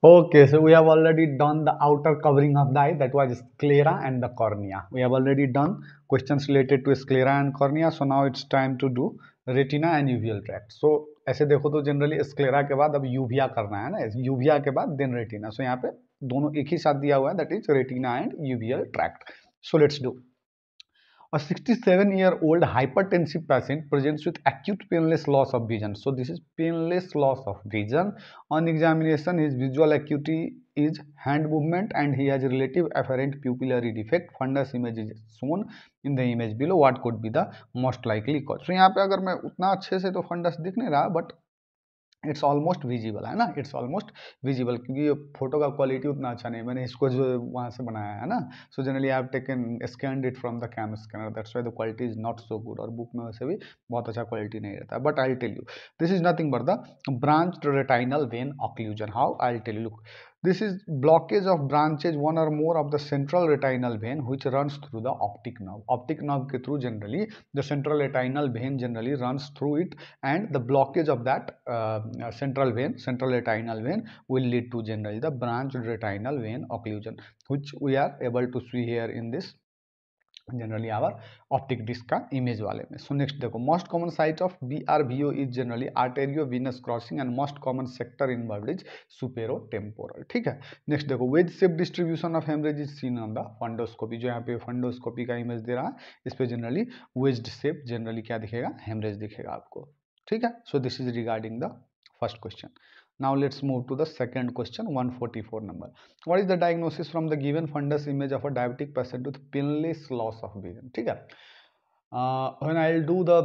Okay, so we have already done the outer covering of the eye, that was sclera and the cornea. We have already done questions related to sclera and cornea. So now it's time to do retina and uveal tract. So ऐसे देखो तो generally sclera के बाद अब uvea करना है ना, uvea के बाद देन रेटिना. सो यहाँ पे दोनों एक ही साथ दिया हुआ है, that is retina and uveal tract. So let's do. A 67-year-old hypertensive patient presents with acute painless loss of vision. So this is painless loss of vision. On examination, his visual acuity is hand movement and he has relative apparent pupillary defect. Fundus image is shown in the image below. What could be the most likely cause? So यहाँ पे अगर मैं उतना अच्छे से तो funds दिख नहीं रहा, बट इट्स ऑलमोस्ट विजिबल है ना, इट्स ऑलमोस्ट विजिबल, क्योंकि ये फोटो का क्वालिटी उतना अच्छा नहीं है, मैंने इसको जो वहाँ से बनाया है ना. So generally I have taken scanned it from the cam scanner, that's why the quality is not so good. और बुक में वैसे भी बहुत अच्छा क्वालिटी नहीं रहता है. But I tell you, this is nothing but the branch retinal vein occlusion. How? I tell you. Look, this is blockage of branches one or more of the central retinal vein which runs through the optic nerve. Optic nerve के through generally the central retinal vein generally runs through it, and the blockage of that central vein, central retinal vein, will lead to generally the branched retinal vein occlusion, which we are able to see here in this generally our optic disc का image वाले में. So next देखो, most common site of BRVO is generally arteriovenous crossing and most common sector involved is superotemporal. ठीक है. Next देखो, wedge shape distribution of haemorrhage is seen on the fundoscopy. जो यहाँ पे fundoscopy का image दे रहा है, इस पे जनरली वेज्ड शेप जनरली क्या दिखेगा, हेमरेज दिखेगा आपको. ठीक है. सो this is regarding the first question. Now let's move to the second question, 144 number. What is the diagnosis from the given fundus image of a diabetic patient with painless loss of vision? ठीक है. When I'll do the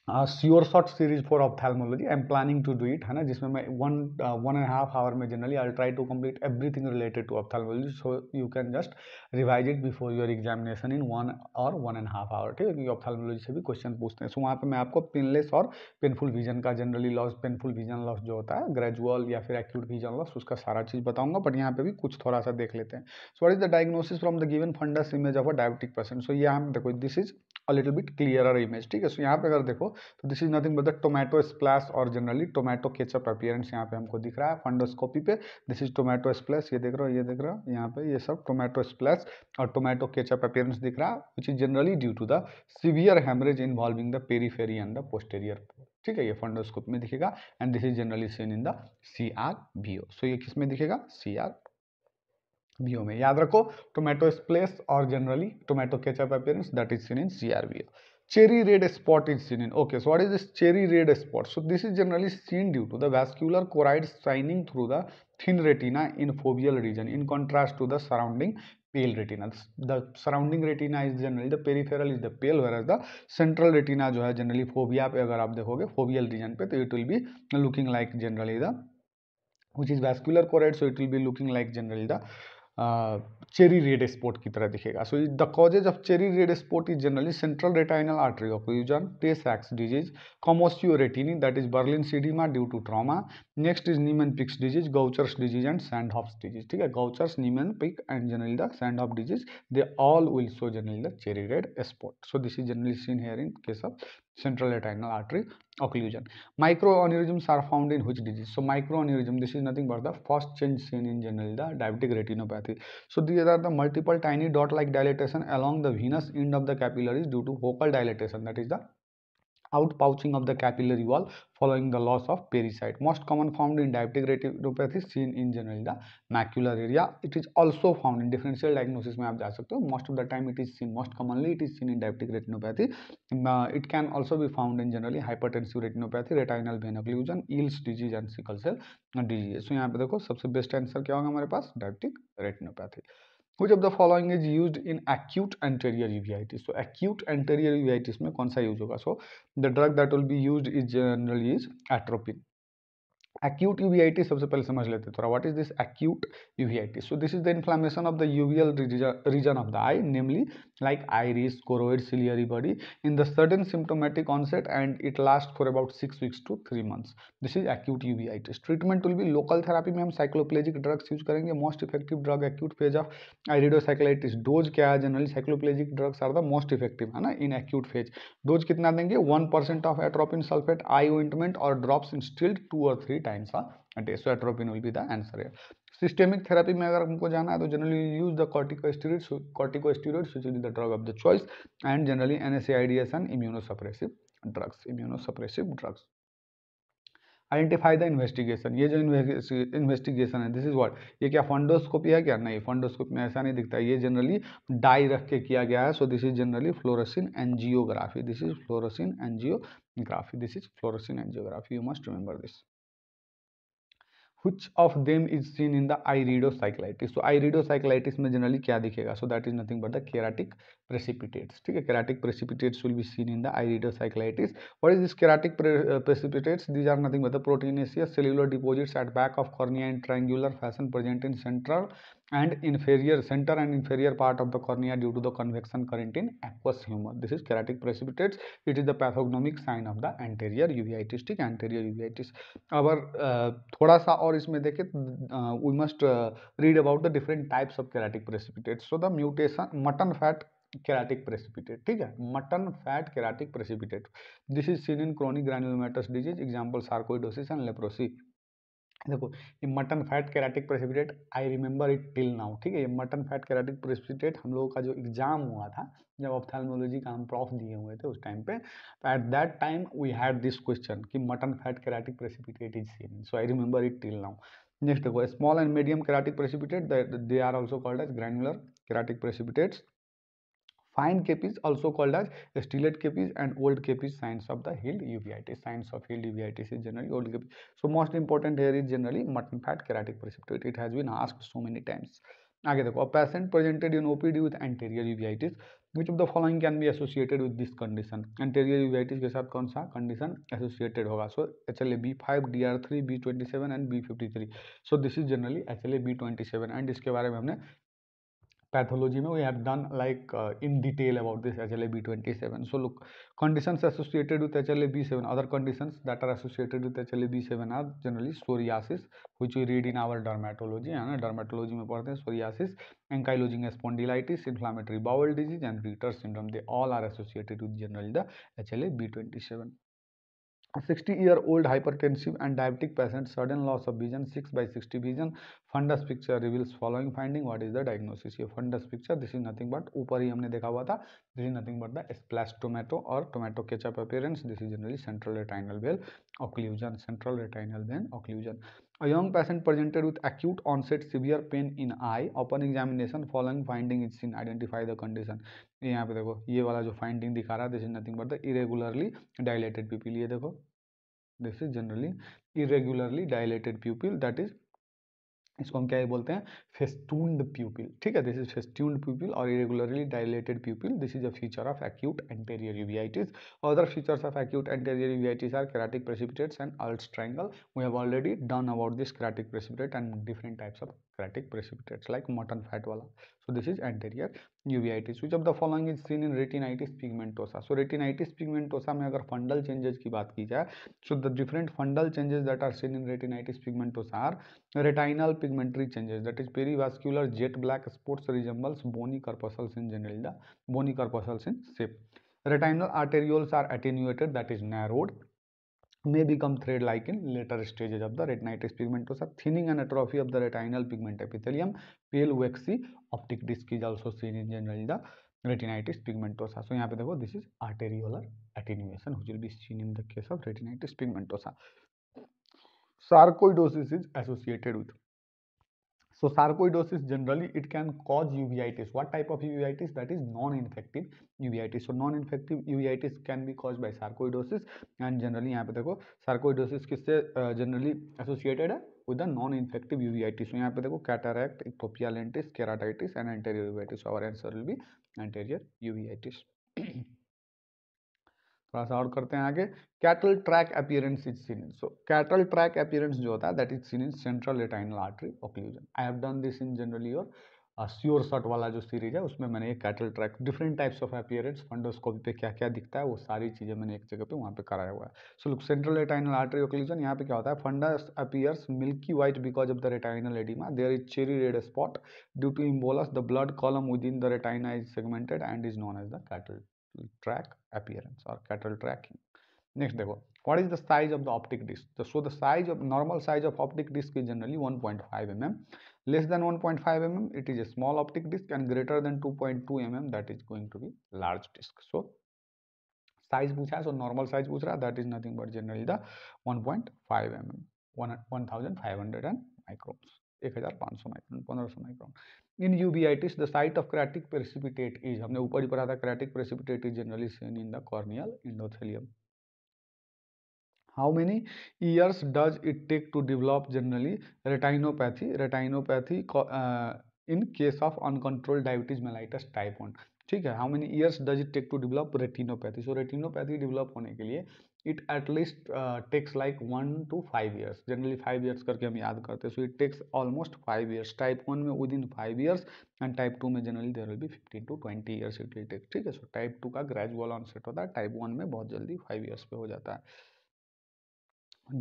sure short series for ophthalmology, I am planning to do it, है ना, जिसमें मैं 1.5 hour में generally I try to complete everything related to ophthalmology. So you can just revise it before your examination in 1 और 1.5 our. ठीक है, क्योंकि ophthalmology से भी क्वेश्चन पूछते हैं. सो वहाँ पे मैं आपको पेनलेस और पेनफुल विजन का generally loss, painful vision loss जो होता है, ग्रेजुअल या फिर एक्यूट विजन लॉस, उसका सारा चीज़ बताऊंगा. बट यहाँ पे भी कुछ थोड़ा सा देख लेते हैं. So what is the diagnosis from the given fundus image of a diabetic patient. So ये हम देखो, this is a little bit clearer image. ठीक है. सो यहाँ पे अगर देखो तो this is nothing but the tomato splash और जनरली टोमेटो केचप अपीयरेंस यहाँ पे हमको दिख रहा है फंडोस्कोपी पे. दिस इज टोमेटो स्प्लैश, ये देख रहे हो, ये देख रहे हो, यहाँ पे ये सब टोमेटो स्प्लैश और टोमेटो केचप अपीयरेंस दिख रहा है, which is generally due to the severe haemorrhage involving the periphery and the posterior. ठीक है, ये फंडोस्कोपी में दिखेगा and this is generally seen in the CRVO. सो ये किस में दिखेगा, CRVO में. याद रखो, टोमेटो स्प्लैश और generally tomato ketchup appearance, that is seen in CRVO. Cherry red spot is seen in. Okay, so what is this cherry red spot? So this is generally seen due to the vascular choroids shining through the thin retina in foveal region, in contrast to the surrounding pale retina. The surrounding retina is generally, the peripheral is the pale, whereas the central retina जो है generally fovea पे अगर आप देखोगे foveal region पे, तो it will be looking like generally the, which is vascular choroid, so it will be looking like generally the cherry red spot की तरह दिखेगा. So the causes of cherry red spot is generally central retinal artery occlusion, Tay सैक्स disease, commotio retinae, that is Berlin oedema due to trauma. Next is Niemann Pick's disease, Gaucher's disease and Sandhoff's disease. ठीक है, Gaucher's, Niemann Pick and generally the Sandhoff disease, they all will show generally the cherry red spot. So this is generally seen here in case of central retinal artery occlusion. Microaneurysms are found in which disease? So microaneurysm, this is nothing but the first change seen in general the diabetic retinopathy. So these are the multiple tiny dot like dilatation along the venous end of the capillaries due to focal dilatation, that is the outpouching of the capillary wall following the loss of pericyte. Most common found in diabetic retinopathy, seen in generally the macular area. It is also found in differential diagnosis में आप जा सकते हो. Most of the time it is seen, most commonly it is seen in diabetic retinopathy. It can also be found in generally hypertensive retinopathy, retinal vein occlusion, Eales disease and sickle cell disease. So यहाँ पे देखो सबसे best answer क्या होगा हमारे पास, diabetic retinopathy. Which of the following is used in acute anterior uveitis? So acute anterior uveitis में कौन सा यूज होगा? So the drug that will be used is generally is atropine. Acute uveitis सबसे पहले समझ लेते हैं थोड़ा. What is this acute uveitis? So this is the inflammation of the uveal region of the eye, namely like iris, choroid, ciliary body, in the sudden symptomatic onset, and it lasts for about 6 weeks to 3 months. This is acute uveitis. Treatment will be local therapy में हम cycloplegic drugs use करेंगे. Most effective drug acute phase of iridocyclitis. Dose क्या है? Generally cycloplegic drugs are the most effective, है ना, in acute phase. Dose कितना देंगे? 1% of atropine sulfate eye ointment or drops instilled 2 or 3 times a a day. So atropine will be the answer here. Systemic therapy में अगर हमको जाना है तो generally use the corticosteroids which is the drug of the choice, and generally NSAIDs and immunosuppressive drugs. Identify the investigation, ये जो investigation है this is what, ये क्या फंडोस्कोपी है क्या? नहीं, फंडोस्कोपी में ऐसा नहीं दिखता है, ये जनरली डाई रख के किया गया है. सो this is generally fluorescein angiography, this is fluorescein angiography, this is fluorescein angiography, you must remember this. Which of them is seen in the iridocyclitis? So iridocyclitis में generally क्या दिखेगा? So that is nothing but the keratic precipitates. ठीक है, keratic precipitates will be seen in the iridocyclitis. What is this keratic precipitates? These are nothing but the proteinaceous cellular deposits at back of cornea in triangular fashion present in center and inferior part of the cornea due to the convection current in aqueous humor. This is keratic precipitates. It is the pathognomic sign of the anterior uveitis. ठीक है, anterior uveitis. अगर थोड़ा सा और इसमें देखें, we must read about the different types of keratic precipitate. So the mutation mutton fat keratic precipitate, ठीक है, mutton fat keratic precipitate, this is seen in chronic granulomatous disease, example sarcoidosis and leprosy. देखो ये mutton fat keratic precipitate, I remember it till now. ठीक है, ये mutton fat keratic precipitate हम लोगों का जो एग्जाम हुआ था जब ऑप्थेल्मोलॉजी का हम प्रॉफ दिए हुए थे उस टाइम पे, at that time we had this question कि mutton fat keratic precipitate is seen. So I remember it till now. Next देखो, small and medium keratic precipitate, they are also called as granular keratic precipitates. Fine capes also called as stellate capes and old capes, signs of the healed uveitis. Signs of healed uveitis is generally old capes. So most important here is generally mutton fat keratic precipitate. It has been asked so many times. आगे देखो, a patient presented in OPD with anterior uveitis. Which of the following can be associated with this condition? Anterior uveitis के साथ कौन सा condition associated होगा? So HLA B5, DR3, B27 and B53. So this is generally HLA B27 and इसके बारे में हमने pathology we have done like in detail about this HLA-B27. So look, conditions associated with HLA-B7, other conditions that are associated with HLA-B7 are generally psoriasis, which we read in our dermatology. Dermatology में पढ़ते हैं psoriasis, ankylosing spondylitis, inflammatory bowel disease and Ritter syndrome. They all are associated with generally the HLA-B27. A 60-year-old hypertensive and diabetic patient, sudden loss of vision, 6/60 vision, fundus picture reveals following finding. What is the diagnosis? ये fundus picture, this is nothing but ऊपर ही हमने देखा हुआ था, this is nothing but the splash tomato or tomato ketchup appearance. This is generally central retinal vein occlusion, central retinal vein occlusion. A young patient presented with acute onset severe pain in eye. Upon examination, following finding is seen. Identify the condition. यहाँ पे देखो ये वाला जो finding दिखा रहा है, this is nothing but the irregularly dilated प्यूपिल. ये देखो, this is generally irregularly dilated प्यूपिल, that is, इसको हम क्या बोलते हैं, फेस्टून्ड प्यूपिल. ठीक है, दिस इज फेस्टून्ड प्यूपिल और irregularly dilated pupil. This is a feature of acute anterior uveitis. Other features of acute anterior uveitis are keratic precipitates and Ehlers triangle. We have already done about this keratic precipitate and different types of keratic precipitates like mutton fat wala. So this is anterior uveitis. Which of the following is seen in retinitis pigmentosa? So retinitis pigmentosa में अगर फंडल changes की बात की जाए, so the different fundal changes that are seen in retinitis pigmentosa are retinal pigmentary changes, that is perivascular jet black spots resembles bony corpuscles in general, the bony corpuscles in shape. Retinal arterioles are attenuated, that is narrowed, may become thread like in later stages of the retinitis pigmentosa. Thinning and atrophy of the retinal pigment epithelium, pale waxy optic disc is also seen in generally the retinitis pigmentosa. So यहाँ पे देखो, this is arteriolar attenuation which will be seen in the case of retinitis pigmentosa. Sarcoidosis is associated with. So sarcoidosis generally it can cause uveitis. What type of uveitis? That is non-infective uveitis. So non-infective uveitis can be caused by sarcoidosis and generally यहाँ पे देखो sarcoidosis किससे generally associated है with the non-infective uveitis. So यहाँ पे देखो cataract, ectopia lentis, keratitis and anterior uveitis. So our answer will be anterior uveitis. थोड़ा सा और करते हैं आगे. Cattle track appearance is seen. So cattle track appearance जो होता है that is seen in central retinal artery occlusion. I have done this in generally your sure shot वाला जो सीरीज है उसमें मैंने ये cattle track different types of appearance fundoscopy पे क्या क्या दिखता है वो सारी चीज़ें मैंने एक जगह पे वहाँ पे कराया हुआ है. So look, central retinal artery occlusion, यहाँ पे क्या होता है, fundus appears milky white because of the retinal oedema. There is cherry red spot due to embolus. The blood column within the retina is segmented and is known as the cattle track appearance or cattle tracking. Next देखो, what is the size of the optic disc? So the size of normal size of optic disc is generally 1.5 mm. Less than 1.5 mm it is a small optic disc, and greater than 2.2 mm that is going to be large disc. So size पूछा है, so normal size पूछ रहा है, that is nothing but generally the 1.5 mm, 1500 microns, 1500 micron, 1500 micron. In uveitis the site of keratic precipitate is, हमने ऊपर ही पढ़ा था, keratic precipitate is generally seen in the corneal endothelium. How many years does it take to develop generally retinopathy? Retinopathy in case of uncontrolled diabetes mellitus type 1. ठीक है, how many years does it take to develop retinopathy? So retinopathy develop होने के लिए it at least takes like 1 to 5 years. Generally 5 years करके हम याद करते हैं. So it takes almost 5 years. Type 1 में within 5 years and type 2 में generally there will be 15 to 20 years it will take. ठीक है, so type 2 का gradual onset होता है, type 1 में बहुत जल्दी 5 years पे हो जाता है.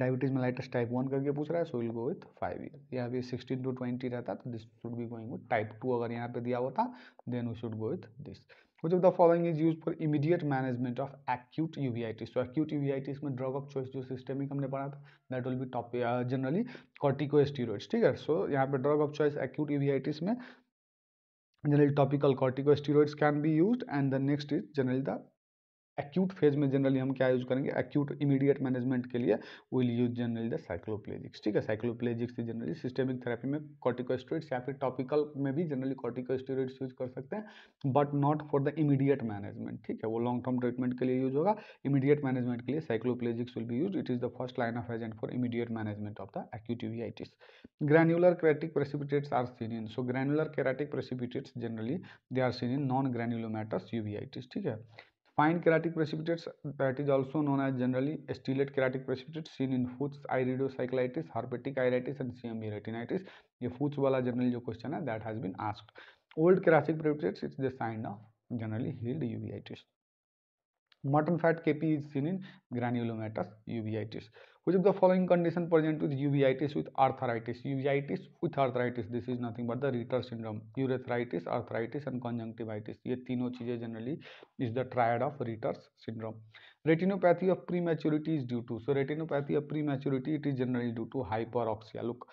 डायबिटीज मेलाइटिस टाइप 1 करके पूछ रहा है, so will go with 5 year. यहाँ पे 16 to 20 रहता, तो this should be going with type 2. अगर यहाँ पे दिया होता then we should go with this. Which of the following is used for immediate management of acute uveitis? तो एक्यूट यूवीआइटिस में ड्रग ऑफ चॉइस जो सिस्टेमिक हमने पढ़ा था, that will be top generally corticosteroids. ठीक है, सो यहाँ पे drug of choice acute uveitis में generally topical corticosteroids can be used. And the next is generally the acute phase में जनरली हम क्या यूज करेंगे, एक्यूट इमीडिएट मैनेजमेंट के लिए विल यूज जनरली द साइक्लोप्लेजिक्स. ठीक है, साइक्लोप्लेजिक्स जनरली सिस्टेमिक थेरेपी में कॉर्टिकोस्टेरॉइड्स या फिर टॉपिकल में भी जनरली कॉर्टिकोस्टेरॉइड्स यूज कर सकते हैं, but not for the immediate management. ठीक है, वो लॉन्ग टर्म ट्रीटमेंट के लिए यूज होगा. इमीडिएट मैनेजमेंट के लिए cycloplegics will be use. It is the first line of agent for immediate management of the acute uveitis. Granular keratic precipitates are seen in. So granular keratic precipitates generally they are seen in non granulomatous uveitis. ठीक है, fine keratic precipitates, that is also known as generally stellate keratic precipitates, seen in Fuchs iridocyclitis, herpetic iritis and CMV retinitis. ये Fuchs वाला generally जो question है that has been asked. Old keratic precipitates, it's the sign of generally healed uveitis. Mutton fat KP is seen in granulomatous uveitis. Which of the following condition present with uveitis with arthritis? Uveitis with arthritis, this is nothing but the Ritter syndrome. Urethritis, arthritis and conjunctivitis, ये तीनों चीजें generally is the triad of Ritter's syndrome. Retinopathy of prematurity is due to, so retinopathy of prematurity, it is generally due to hyperoxia. Look,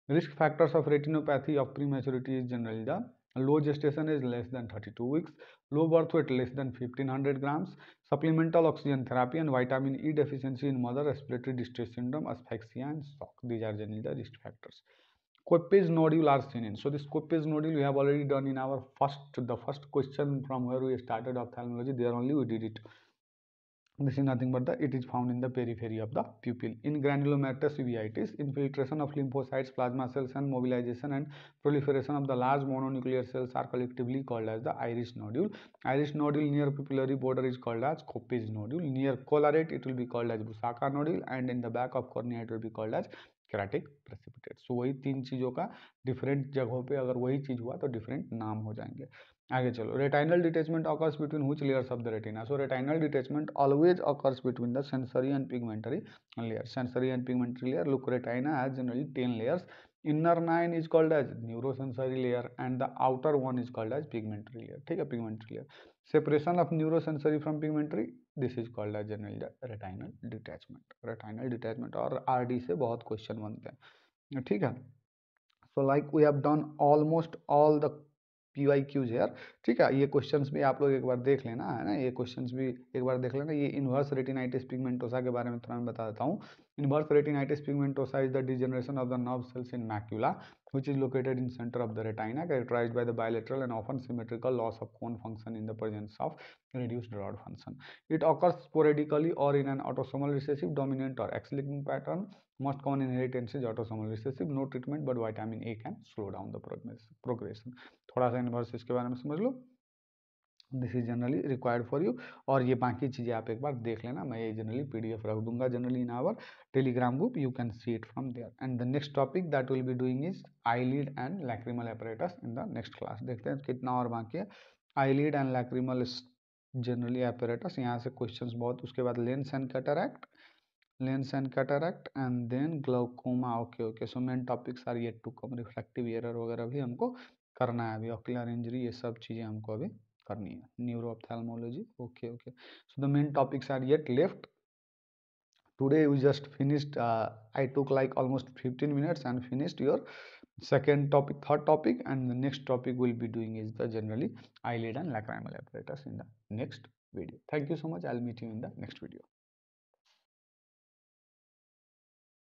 risk factors of retinopathy of prematurity is generally the low gestation is less than 32 weeks, low birth weight less than 1500 grams, supplemental oxygen therapy, and vitamin E deficiency in mother, respiratory distress syndrome, asphyxia and shock. These are generally the risk factors. Kopes nodule are seen in. So this Kopes nodule we have already done in our the first question from where we started ophthalmology. There only we did it. This is nothing but it is found in the periphery of the pupil. In granulomatous uveitis, infiltration of lymphocytes, plasma cells, and mobilization and proliferation of the large mononuclear cells are collectively called as the iris nodule. Iris nodule near pupillary border is called as Kopes nodule. Near collarate, it will be called as Brusaka nodule, and in the back of cornea, it will be called as keratic precipitate. So वही तीन चीज़ों का different जगहों पे अगर वही चीज़ हुआ तो डिफरेंट नाम हो जाएंगे. आगे चलो, retinal detachment occurs between which layers of the retina? So retinal detachment always occurs between the sensory and pigmentary layer. Sensory and pigmentary layer. Look, retina has generally 10 layers. Inner 9 is called as neurosensory layer and the outer one is called as pigmentary layer. ठीक है, pigmentary layer. Separation of neurosensory from pigmentary, this is called as generally the retinal detachment. Retinal detachment और RD से बहुत question बनते हैं. ठीक है, so like we have done almost all the PYQs here. ठीक है, ये क्वेश्चंस भी आप लोग एक बार देख लेना है ना, ये क्वेश्चंस भी एक बार देख लेना. ये इन्वर्स रेटिनाइटिस पिगमेंटोसा के बारे में थोड़ा मैं बता देता हूँ. Inverse retinitis pigmentosa is the degeneration of the nerve cells in macula which is located in center of the retina, characterized by the bilateral and often symmetrical loss of cone function in the presence of reduced rod function. It occurs sporadically or in an autosomal recessive dominant or X-linked pattern. Most common inheritance is autosomal recessive. No treatment but vitamin A can slow down the progression. थोड़ा सा inverse इसके बारे में समझ लो. This is generally required for you. और ये बाकी चीज़ें आप एक बार देख लेना. मैं ये जनरली PDF रख दूंगा generally in our Telegram group. You can see it from there. And the next topic that will be doing is eyelid and lacrimal apparatus in the next class. देखते हैं कितना और बाकी है. Eyelid and lacrimal generally apparatus, यहाँ से questions बहुत. उसके बाद lens and cataract, lens and cataract and then glaucoma. Okay, so main topics are yet to come. Refractive error वगैरह भी हमको करना है अभी. ऑक्यूलर इंजरी, ये सब चीज़ें हमको अभी करनी है. Neuro ophthalmology. Okay, so the main topics are yet left. today we just finished. I took like almost 15 minutes and finished your second topic, third topic, and the next topic we'll be doing is the generally eyelid and lacrimal apparatus in the next video. Thank you so much. I'll meet you in the next video.